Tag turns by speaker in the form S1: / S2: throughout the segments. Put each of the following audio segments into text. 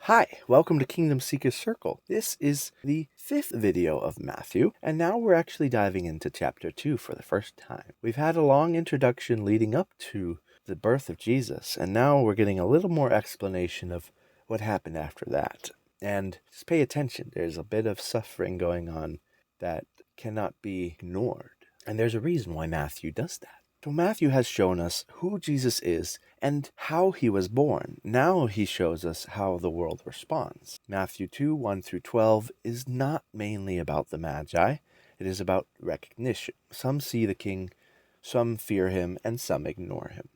S1: Hi, welcome to Kingdom Seeker Circle. This is the 5th video of Matthew, and now we're actually diving into chapter 2 for the first time. We've had a long introduction leading up to the birth of Jesus, and now we're getting a little more explanation of what happened after that. And just pay attention, there's a bit of suffering going on that cannot be ignored. And there's a reason why Matthew does that. So Matthew has shown us who Jesus is and how he was born. Now he shows us how the world responds. Matthew 2, 1 through 12 is not mainly about the Magi. It is about recognition. Some see the king, some fear him, and some ignore him.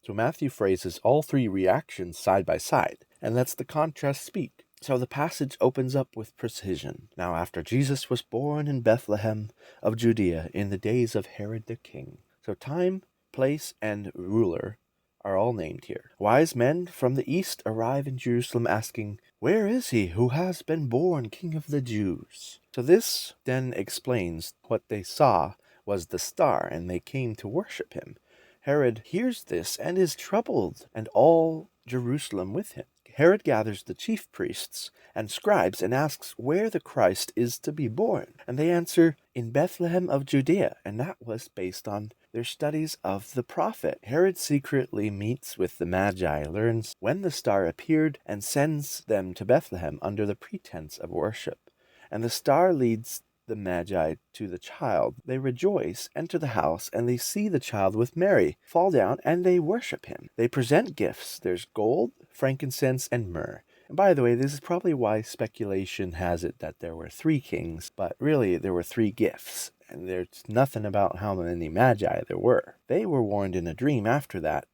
S1: So Matthew phrases all three reactions side by side and lets the contrast speak. So the passage opens up with precision. Now after Jesus was born in Bethlehem of Judea in the days of Herod the king. So time, place, and ruler are all named here. Wise men from the east arrive in Jerusalem asking, "Where is he who has been born King of the Jews?" So this then explains what they saw was the star, and they came to worship him. Herod hears this and is troubled, and all Jerusalem with him. Herod gathers the chief priests and scribes and asks where the Christ is to be born. And they answer, "In Bethlehem of Judea," and that was based on their studies of the prophet. Herod secretly meets with the Magi, learns when the star appeared, and sends them to Bethlehem under the pretense of worship. And the star leads the Magi to the child. They rejoice, enter the house, and they see the child with Mary, fall down, and they worship him. They present gifts. There's gold, frankincense, and myrrh. And by the way, this is probably why speculation has it that there were 3 kings, but really there were 3 gifts. And there's nothing about how many Magi there were. They were warned in a dream after that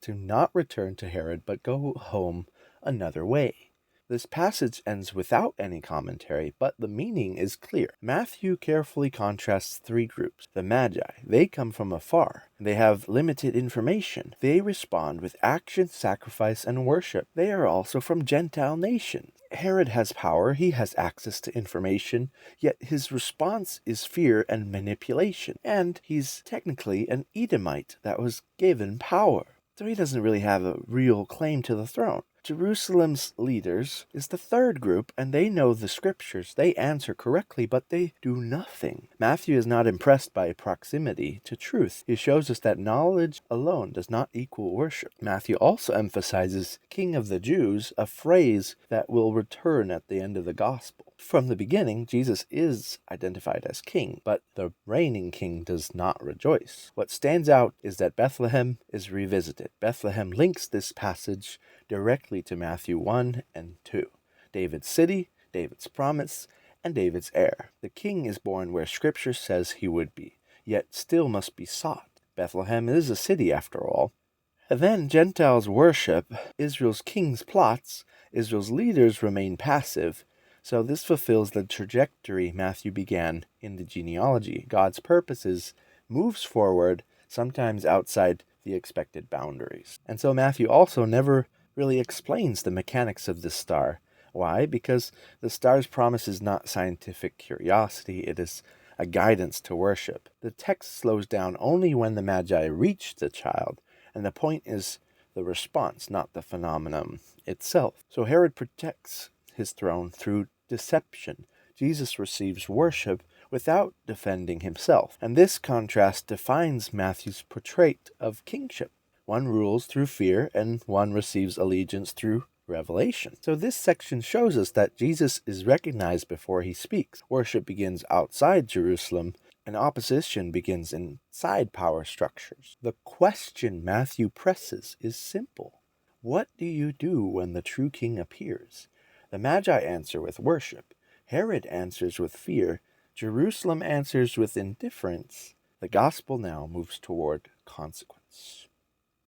S1: to not return to Herod, but go home another way. This passage ends without any commentary, but the meaning is clear. Matthew carefully contrasts 3 groups. The Magi, they come from afar. They have limited information. They respond with action, sacrifice, and worship. They are also from Gentile nations. Herod has power, he has access to information, yet his response is fear and manipulation. And he's technically an Edomite that was given power. So he doesn't really have a real claim to the throne. Jerusalem's leaders is the 3rd group, and they know the scriptures. They answer correctly, but they do nothing. Matthew is not impressed by proximity to truth. He shows us that knowledge alone does not equal worship. Matthew also emphasizes King of the Jews, a phrase that will return at the end of the gospel. From the beginning, Jesus is identified as king, but the reigning king does not rejoice. What stands out is that Bethlehem is revisited. Bethlehem links this passage directly to Matthew 1 and 2. David's city, David's promise, and David's heir. The king is born where Scripture says he would be, yet still must be sought. Bethlehem is a city after all. And then Gentiles worship Israel's king's plots. Israel's leaders remain passive. So this fulfills the trajectory Matthew began in the genealogy. God's purposes moves forward, sometimes outside the expected boundaries. And so Matthew also never really explains the mechanics of this star. Why? Because the star's promise is not scientific curiosity, it is a guidance to worship. The text slows down only when the Magi reach the child, and the point is the response, not the phenomenon itself. So Herod protects his throne through deception. Jesus receives worship without defending himself. And this contrast defines Matthew's portrait of kingship. One rules through fear, and one receives allegiance through revelation. So this section shows us that Jesus is recognized before he speaks. Worship begins outside Jerusalem, and opposition begins inside power structures. The question Matthew presses is simple. What do you do when the true king appears? The Magi answer with worship. Herod answers with fear. Jerusalem answers with indifference. The gospel now moves toward consequence.